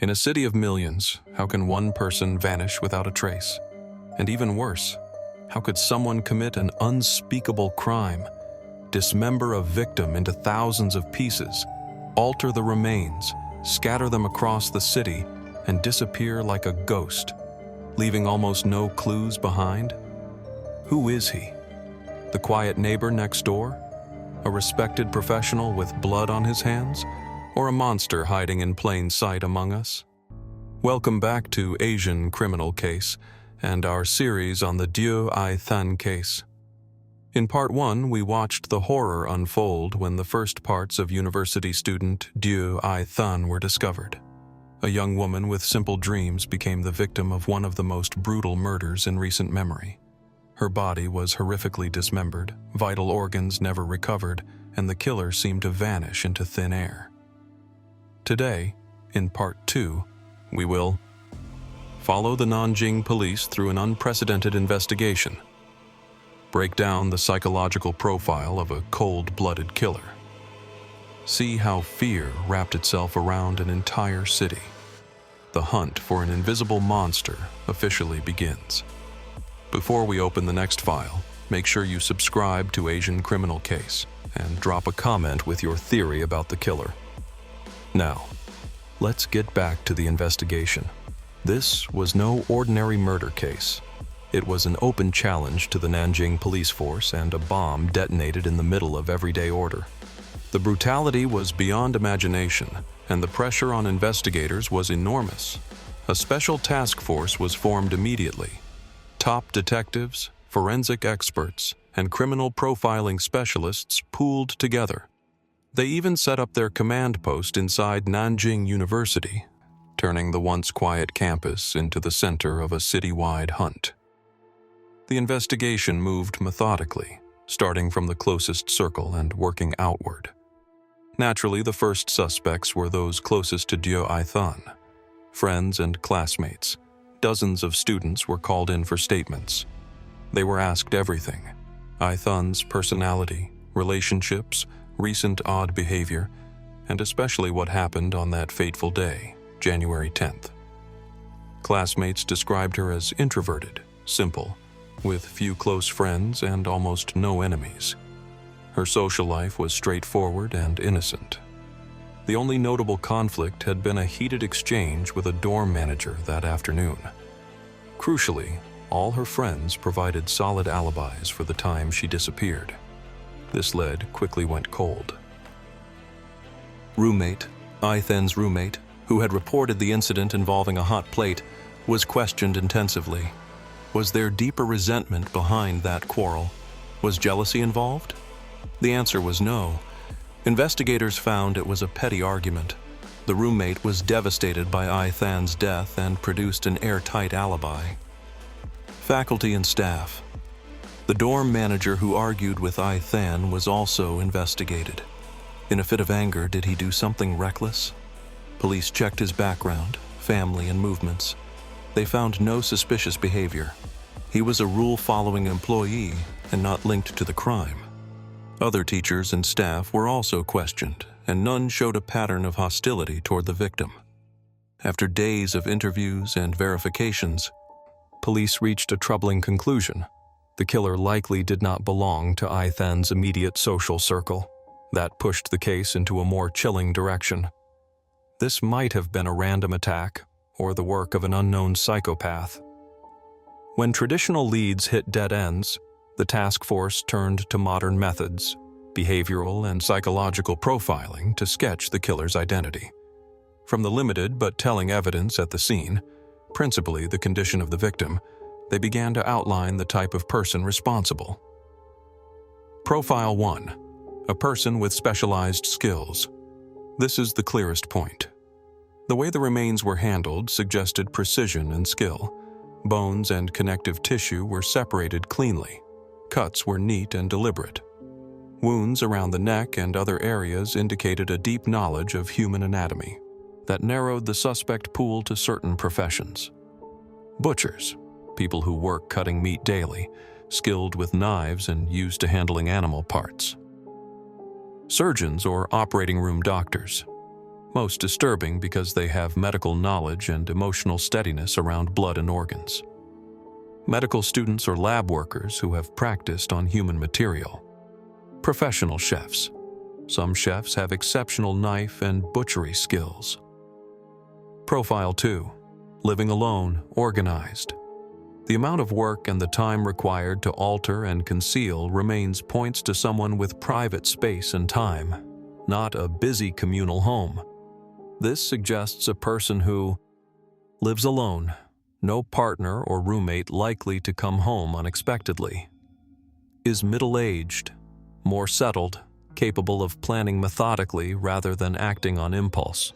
In a city of millions, how can one person vanish without a trace? And even worse, how could someone commit an unspeakable crime, dismember a victim into thousands of pieces, alter the remains, scatter them across the city, and disappear like a ghost, leaving almost no clues behind? Who is he? The quiet neighbor next door? A respected professional with blood on his hands? Or a monster hiding in plain sight among us? Welcome back to Asian Criminal Case and our series on the Diao Aiqing case. In part 1, we watched the horror unfold when the first parts of university student Diao Aiqing were discovered. A young woman with simple dreams became the victim of one of the most brutal murders in recent memory. Her body was horrifically dismembered, vital organs never recovered, and the killer seemed to vanish into thin air. Today, in part 2, we will follow the Nanjing police through an unprecedented investigation, break down the psychological profile of a cold-blooded killer, see how fear wrapped itself around an entire city. The hunt for an invisible monster officially begins. Before we open the next file, make sure you subscribe to Asian Criminal Case and drop a comment with your theory about the killer. Now, let's get back to the investigation. This was no ordinary murder case. It was an open challenge to the Nanjing police force and a bomb detonated in the middle of everyday order. The brutality was beyond imagination, and the pressure on investigators was enormous. A special task force was formed immediately. Top detectives, forensic experts, and criminal profiling specialists pooled together. They even set up their command post inside Nanjing University, turning the once quiet campus into the center of a citywide hunt. The investigation moved methodically, starting from the closest circle and working outward. Naturally, the first suspects were those closest to Diao Aiqing, friends and classmates. Dozens of students were called in for statements. They were asked everything: Aiqing's personality, relationships, recent odd behavior, and especially what happened on that fateful day, January 10th. Classmates described her as introverted, simple, with few close friends and almost no enemies. Her social life was straightforward and innocent. The only notable conflict had been a heated exchange with a dorm manager that afternoon. Crucially, all her friends provided solid alibis for the time she disappeared. This lead quickly went cold. Aiqing's roommate, who had reported the incident involving a hot plate, was questioned intensively. Was there deeper resentment behind that quarrel? Was jealousy involved? The answer was no. Investigators found it was a petty argument. The roommate was devastated by Aiqing's death and produced an airtight alibi. Faculty and staff. The dorm manager who argued with Aiqing was also investigated. In a fit of anger, did he do something reckless? Police checked his background, family, and movements. They found no suspicious behavior. He was a rule-following employee and not linked to the crime. Other teachers and staff were also questioned, and none showed a pattern of hostility toward the victim. After days of interviews and verifications, police reached a troubling conclusion. The killer likely did not belong to Aiqing's immediate social circle. That pushed the case into a more chilling direction. This might have been a random attack or the work of an unknown psychopath. When traditional leads hit dead ends, the task force turned to modern methods, behavioral and psychological profiling, to sketch the killer's identity. From the limited but telling evidence at the scene, principally the condition of the victim, they began to outline the type of person responsible. Profile 1. A person with specialized skills. This is the clearest point. The way the remains were handled suggested precision and skill. Bones and connective tissue were separated cleanly. Cuts were neat and deliberate. Wounds around the neck and other areas indicated a deep knowledge of human anatomy that narrowed the suspect pool to certain professions. Butchers, people who work cutting meat daily, skilled with knives and used to handling animal parts. Surgeons or operating room doctors, most disturbing because they have medical knowledge and emotional steadiness around blood and organs. Medical students or lab workers who have practiced on human material. Professional chefs. Some chefs have exceptional knife and butchery skills. Profile 2. Living alone, organized. The amount of work and the time required to alter and conceal remains points to someone with private space and time, not a busy communal home. This suggests a person who lives alone, no partner or roommate likely to come home unexpectedly, is middle-aged, more settled, capable of planning methodically rather than acting on impulse,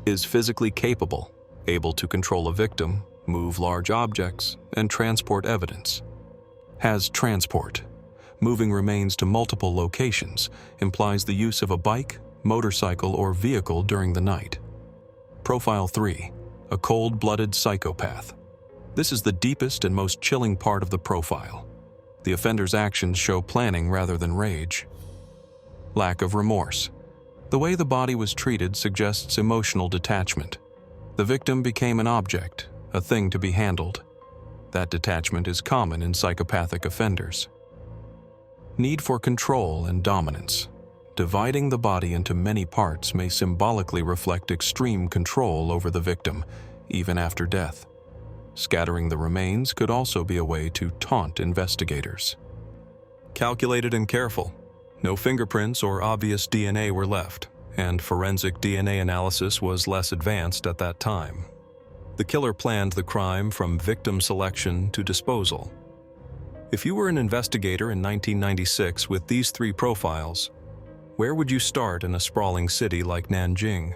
is physically capable, able to control a victim, move large objects, and transport evidence. Has transport. Moving remains to multiple locations implies the use of a bike, motorcycle, or vehicle during the night. Profile 3. A cold-blooded psychopath. This is the deepest and most chilling part of the profile. The offender's actions show planning rather than rage. Lack of remorse. The way the body was treated suggests emotional detachment. The victim became an object, a thing to be handled. That detachment is common in psychopathic offenders. Need for control and dominance. Dividing the body into many parts may symbolically reflect extreme control over the victim, even after death. Scattering the remains could also be a way to taunt investigators. Calculated and careful. No fingerprints or obvious DNA were left, and forensic DNA analysis was less advanced at that time. The killer planned the crime from victim selection to disposal. If you were an investigator in 1996 with these 3 profiles, where would you start in a sprawling city like Nanjing?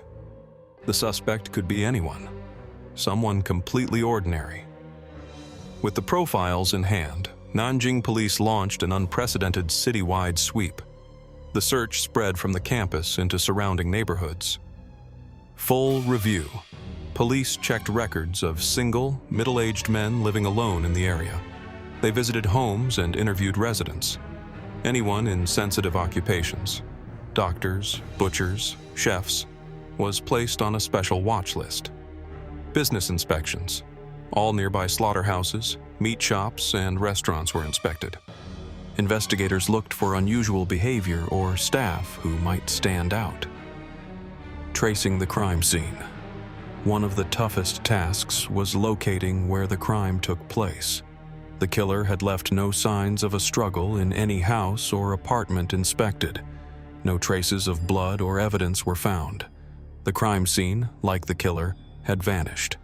The suspect could be anyone, someone completely ordinary. With the profiles in hand, Nanjing police launched an unprecedented citywide sweep. The search spread from the campus into surrounding neighborhoods. Full review. Police checked records of single, middle-aged men living alone in the area. They visited homes and interviewed residents. Anyone in sensitive occupations, doctors, butchers, chefs, was placed on a special watch list. Business inspections. All nearby slaughterhouses, meat shops, and restaurants were inspected. Investigators looked for unusual behavior or staff who might stand out. Tracing the crime scene. One of the toughest tasks was locating where the crime took place. The killer had left no signs of a struggle in any house or apartment inspected. No traces of blood or evidence were found. The crime scene, like the killer, had vanished.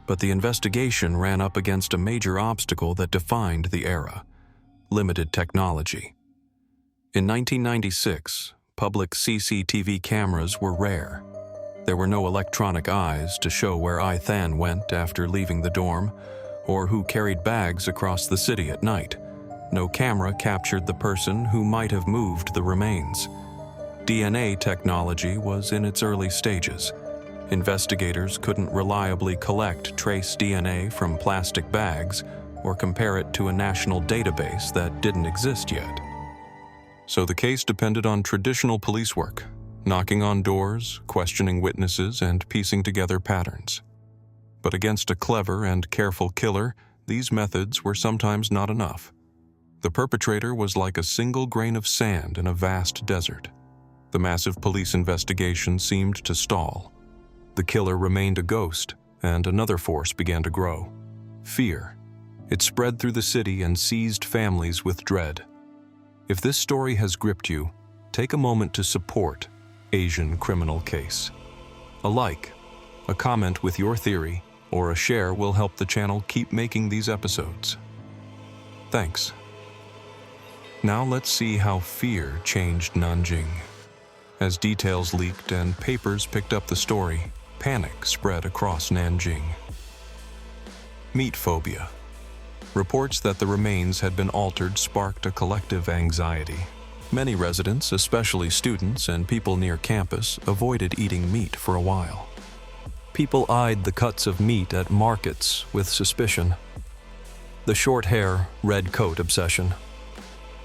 But the investigation ran up against a major obstacle that defined the era: limited technology. In 1996, public CCTV cameras were rare. There were no electronic eyes to show where Aiqing went after leaving the dorm, or who carried bags across the city at night. No camera captured the person who might have moved the remains. DNA technology was in its early stages. Investigators couldn't reliably collect trace DNA from plastic bags or compare it to a national database that didn't exist yet. So the case depended on traditional police work, knocking on doors, questioning witnesses, and piecing together patterns. But against a clever and careful killer, these methods were sometimes not enough. The perpetrator was like a single grain of sand in a vast desert. The massive police investigation seemed to stall. The killer remained a ghost, and another force began to grow: fear. It spread through the city and seized families with dread. If this story has gripped you, take a moment to support Asian Criminal Case. A like, a comment with your theory, or a share will help the channel keep making these episodes. Thanks. Now let's see how fear changed Nanjing. As details leaked and papers picked up the story, panic spread across Nanjing. Meat phobia. Reports that the remains had been altered sparked a collective anxiety. Many residents, especially students and people near campus, avoided eating meat for a while. People eyed the cuts of meat at markets with suspicion. The short hair, red coat obsession.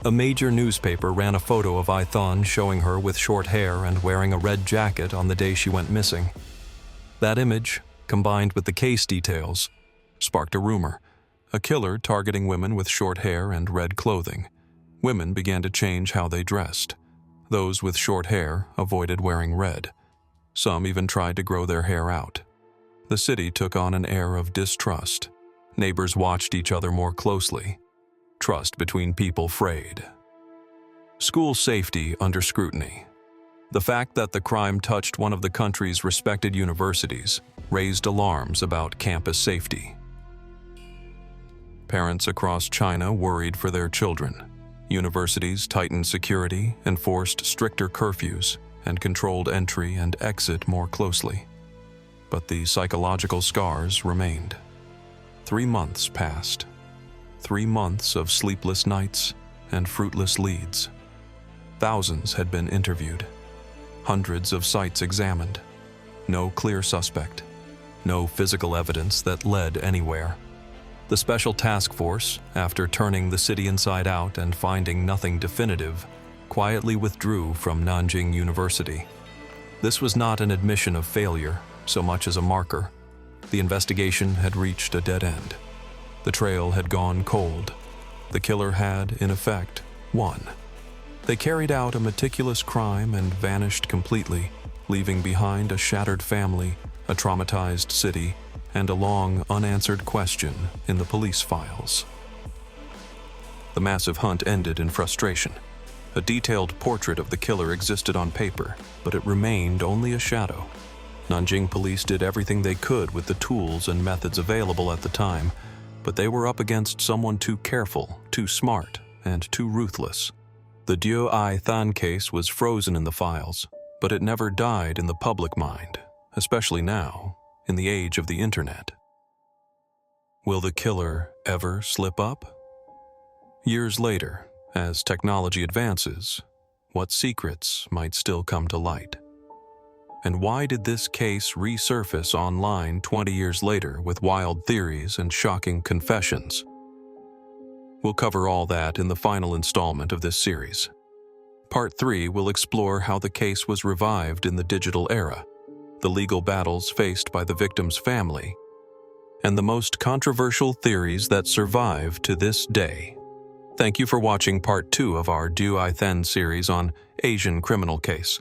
A major newspaper ran a photo of Aiqing showing her with short hair and wearing a red jacket on the day she went missing. That image, combined with the case details, sparked a rumor: a killer targeting women with short hair and red clothing. Women began to change how they dressed. Those with short hair avoided wearing red. Some even tried to grow their hair out. The city took on an air of distrust. Neighbors watched each other more closely. Trust between people frayed. School safety under scrutiny. The fact that the crime touched one of the country's respected universities raised alarms about campus safety. Parents across China worried for their children. Universities tightened security, enforced stricter curfews, and controlled entry and exit more closely. But the psychological scars remained. 3 months passed. 3 months of sleepless nights and fruitless leads. Thousands had been interviewed. Hundreds of sites examined. No clear suspect. No physical evidence that led anywhere. The special task force, after turning the city inside out and finding nothing definitive, quietly withdrew from Nanjing University. This was not an admission of failure, so much as a marker. The investigation had reached a dead end. The trail had gone cold. The killer had, in effect, won. They carried out a meticulous crime and vanished completely, leaving behind a shattered family, a traumatized city, and a long, unanswered question in the police files. The massive hunt ended in frustration. A detailed portrait of the killer existed on paper, but it remained only a shadow. Nanjing police did everything they could with the tools and methods available at the time, but they were up against someone too careful, too smart, and too ruthless. The Diao Aiqing case was frozen in the files, but it never died in the public mind, especially now, in the age of the internet. Will the killer ever slip up? Years later, as technology advances, what secrets might still come to light? And why did this case resurface online 20 years later with wild theories and shocking confessions? We'll cover all that in the final installment of this series. Part 3 will explore how the case was revived in the digital era, the legal battles faced by the victim's family, and the most controversial theories that survive to this day. Thank you for watching Part 2 of our Diao Aiqing series on Asian criminal case.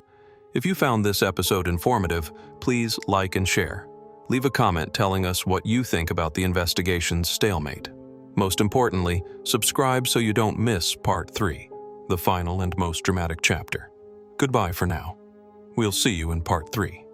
If you found this episode informative, please like and share. Leave a comment telling us what you think about the investigation's stalemate. Most importantly, subscribe so you don't miss Part 3, the final and most dramatic chapter. Goodbye for now. We'll see you in Part 3.